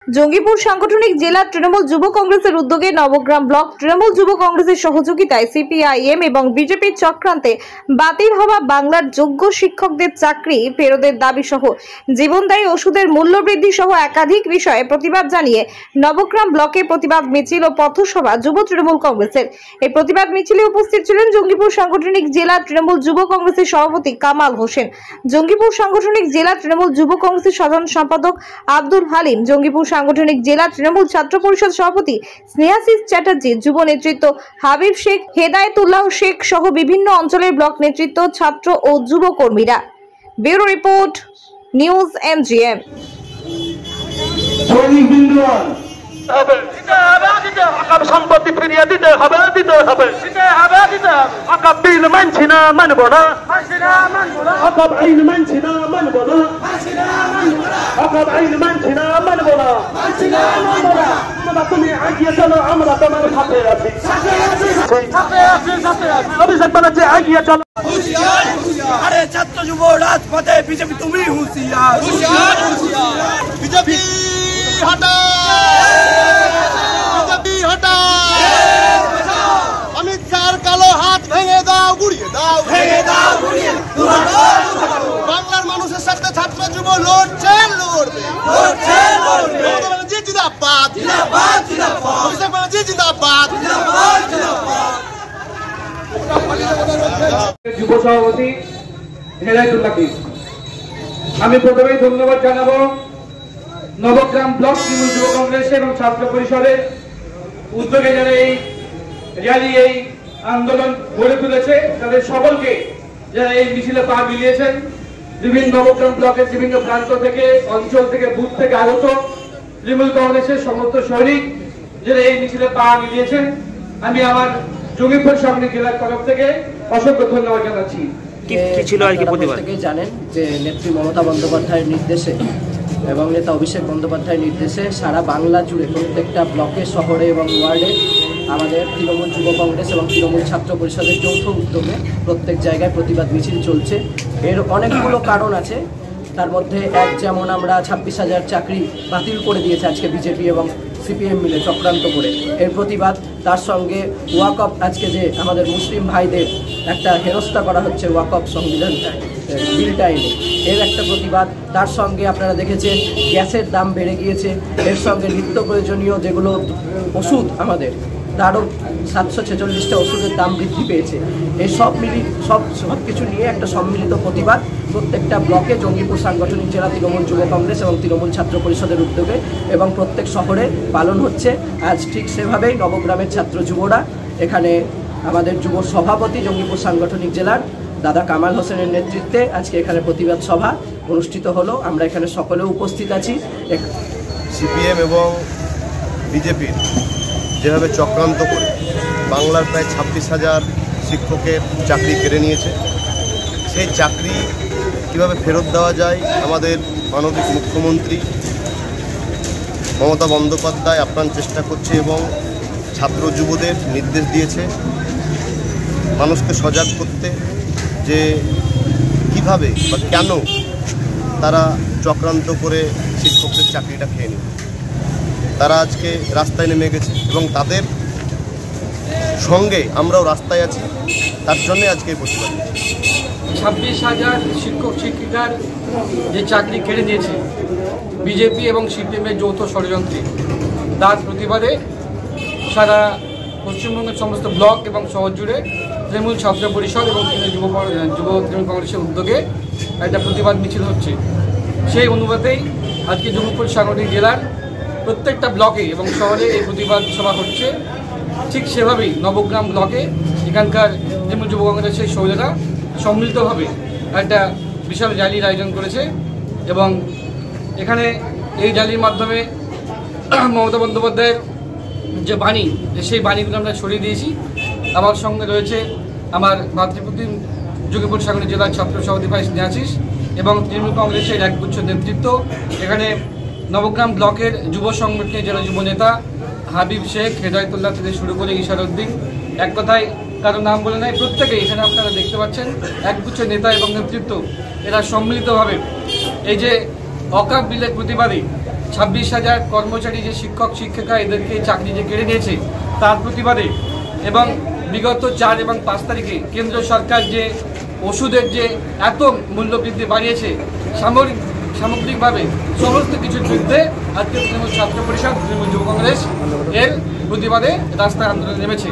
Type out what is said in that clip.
জঙ্গিপুর সাংগঠনিক জেলা তৃণমূল যুব কংগ্রেসের উদ্যোগে নবগ্রাম ব্লক তৃণমূল যুব কংগ্রেসের সহযোগিতায় সিপিআইএম এবং বিজেপির চক্রান্তে বাতিল হওয়া বাংলার যোগ্য শিক্ষকদের চাকরি ফেরতের দাবি সহ জীবনদায়ী ওষুধের মূল্য বৃদ্ধি সহ একাধিক বিষয়ে প্রতিবাদ জানিয়ে নবগ্রাম ব্লকে প্রতিবাদ মিছিল ও পথসভা যুব তৃণমূল কংগ্রেসের। এই প্রতিবাদ মিছিলে উপস্থিত ছিলেন জঙ্গিপুর সাংগঠনিক জেলা তৃণমূল যুব কংগ্রেসের সভাপতি কামাল হোসেন, জঙ্গিপুর সাংগঠনিক জেলা তৃণমূল যুব কংগ্রেসের সাধারণ সম্পাদক আব্দুল হালিম, জঙ্গিপুর সাংগঠনিক জেলা তৃণমূল ছাত্র পরিষদ সভাপতি স্নেহাশিস চ্যাটার্জি, যুব নেতৃত্ব হাবিব শেখ, হেদায়েতুল্লাহ শেখ সহ বিভিন্ন অঞ্চলের ব্লক নেতৃত্ব, ছাত্র ও যুব কর্মীরা। Bureau report, news MGM. সম্পত্তি ফিরিয়ে দিতে হবে, বিল মানছি না, মানব না, আইন মানছি না, মানব না, আইন মানছি না, মানব না। তুমি এগিয়ে চলো, আমরা তোমার সাথে আছি, অভিষেক বানাচ্ছে, এগিয়ে চলো। আরে ছাত্র যুব রাজপথে বিজেপি তুমি হুঁশিয়ার, বিজেপি হটাও, বিজেপি হটাও, অমিত শাহর কালো হাত ভেঙে দাও, গুড়িয়ে দাও, ভেঙে দাও, গুড়িয়ে দাও। বাংলার মানুষের সাথে ছাত্র যুব লড়ছে, লড়বে, লড়ছে, লড়বে। জিন্দাবাদ, জিন্দাবাদ, জিন্দাবাদ, অভিষেক ব্যানার্জি জিন্দাবাদ, জিন্দাবাদ, জিন্দাবাদ। যুব সভাপতি হেদায়েতুল্লাহ, আমি প্রথমেই ধন্যবাদ জানাবো নবগ্রাম ব্লক তৃণমূল যুব কংগ্রেস এবং ছাত্র পরিষদের উদ্যোগে যারা এই র্যালি, এই আন্দোলন গড়ে তুলেছে, তাদের সকলকে যারা এই মিছিলে পা মিলিয়েছেন, বিভিন্ন নবগ্রাম ব্লকের বিভিন্ন প্রান্ত থেকে, অঞ্চল থেকে, বুথ থেকে আগত তৃণমূল কংগ্রেসের সমস্ত সৈনিক যারা এই মিছিলে পা মিলিয়েছেন, আমি আমার জঙ্গিপুর সাংগঠনিক জেলার তরফ থেকে অসংখ্য ধন্যবাদ জানাচ্ছি। জানেন যে নেত্রী মমতা বন্দ্যোপাধ্যায়ের নির্দেশে এবং নেতা অভিষেক বন্দ্যোপাধ্যায়ের নির্দেশে সারা বাংলা জুড়ে প্রত্যেকটা ব্লকে, শহরে এবং ওয়ার্ডে আমাদের তৃণমূল যুব কংগ্রেস এবং তৃণমূল ছাত্র পরিষদের যৌথ উদ্যোগে প্রত্যেক জায়গায় প্রতিবাদ মিছিল চলছে। এর অনেকগুলো কারণ আছে, তার মধ্যে এক, যেমন আমরা 26,000 চাকরি বাতিল করে দিয়েছে আজকে বিজেপি এবং সিপিএম মিলে চক্রান্ত করে, এর প্রতিবাদ। তার সঙ্গে ওয়াকফ, আজকে যে আমাদের মুসলিম ভাইদের একটা হেনস্থা করা হচ্ছে ওয়াকফ সংবিধান বিলটা এনে, এর একটা প্রতিবাদ। তার সঙ্গে আপনারা দেখেছেন গ্যাসের দাম বেড়ে গিয়েছে, এর সঙ্গে নিত্য প্রয়োজনীয় যেগুলো ওষুধ আমাদের, তারও 746টা ওষুধের দাম বৃদ্ধি পেয়েছে। এই সব কিছু নিয়ে একটা সম্মিলিত প্রতিবাদ প্রত্যেকটা ব্লকে জঙ্গিপুর সাংগঠনিক জেলা তৃণমূল যুব কংগ্রেস এবং তৃণমূল ছাত্র পরিষদের উদ্যোগে এবং প্রত্যেক শহরে পালন হচ্ছে। আজ ঠিক সেভাবেই নবগ্রামের ছাত্র যুবরা, এখানে আমাদের যুব সভাপতি জঙ্গিপুর সাংগঠনিক জেলার দাদা কামাল হোসেনের নেতৃত্বে আজকে এখানে প্রতিবাদ সভা অনুষ্ঠিত হলো। আমরা এখানে সকলে উপস্থিত আছি। সিপিএম এবং বিজেপির যেভাবে চক্রান্ত করে বাংলার প্রায় 26,000 শিক্ষকের চাকরি কেড়ে নিয়েছে, সেই চাকরি কীভাবে ফেরত দেওয়া যায়, আমাদের মাননীয় মুখ্যমন্ত্রী মমতা বন্দ্যোপাধ্যায় আপ্রাণ চেষ্টা করছে এবং ছাত্র যুবদের নির্দেশ দিয়েছে মানুষকে সজাগ করতে, যে কিভাবে বা কেন তারা চক্রান্ত করে শিক্ষকদের চাকরিটা খেয়ে নেবে। তারা আজকে রাস্তায় নেমে গেছে এবং তাদের সঙ্গে আমরাও রাস্তায় আছি, তার জন্যে আজকে এই প্রতিবাদ। 26,000 শিক্ষক শিক্ষিকার যে চাকরি কেড়ে নিয়েছে বিজেপি এবং সিপিএমের যৌথ ষড়যন্ত্রে, তার প্রতিবাদে সারা পশ্চিমবঙ্গের সমস্ত ব্লক এবং শহর জুড়ে তৃণমূল ছাত্র পরিষদ এবং যুব তৃণমূল কংগ্রেসের উদ্যোগে একটা প্রতিবাদ মিছিল হচ্ছে। সেই অনুপাতেই আজকে জঙ্গিপুর সাংগঠনিক জেলার প্রত্যেকটা ব্লকে এবং শহরে এই প্রতিবাদ সভা হচ্ছে। ঠিক সেভাবেই নবগ্রাম ব্লকে এখানকার তৃণমূল যুব কংগ্রেসের সৈন্যরা সম্মিলিতভাবে একটা বিশাল র্যালির আয়োজন করেছে এবং এখানে এই র্যালির মাধ্যমে মমতা বন্দ্যোপাধ্যায়ের যে বাণী, সেই বাণীগুলো আমরা ছড়িয়ে দিয়েছি। আমার সঙ্গে রয়েছে আমার ভাতৃপ্রতিম জঙ্গিপুর সাংগঠনিক জেলার ছাত্র সভাপতি ভাই স্নেহাশিস এবং তৃণমূল কংগ্রেসের একগুচ্ছ নেতৃত্ব। এখানে নবগ্রাম ব্লকের যুব সংগঠনের জেলা যুব নেতা হাবিব শেখ, হেদায়েতুল্লাহ থেকে শুরু করে ইশারউদ্দিন, এক কথায় কারো নাম বলে নাই, প্রত্যেকেই এখানে আপনারা দেখতে পাচ্ছেন একগুচ্ছ নেতা এবং নেতৃত্ব, এরা সম্মিলিতভাবে এই যে অকাপ বিলের প্রতিবাদে 26,000 কর্মচারী যে শিক্ষক শিক্ষিকা এদেরকে চাকরি যে কেড়ে নিয়েছে তার প্রতিবাদে এবং বিগত 4 এবং 5 তারিখে কেন্দ্র সরকার যে ওষুধের যে এত মূল্যবৃদ্ধি বাড়িয়েছে সামগ্রিকভাবে সমস্ত কিছুর বিরুদ্ধে আজকে তৃণমূল ছাত্র পরিষদ তৃণমূল যুব কংগ্রেস এর প্রতিবাদে রাস্তায় আন্দোলনে নেমেছে।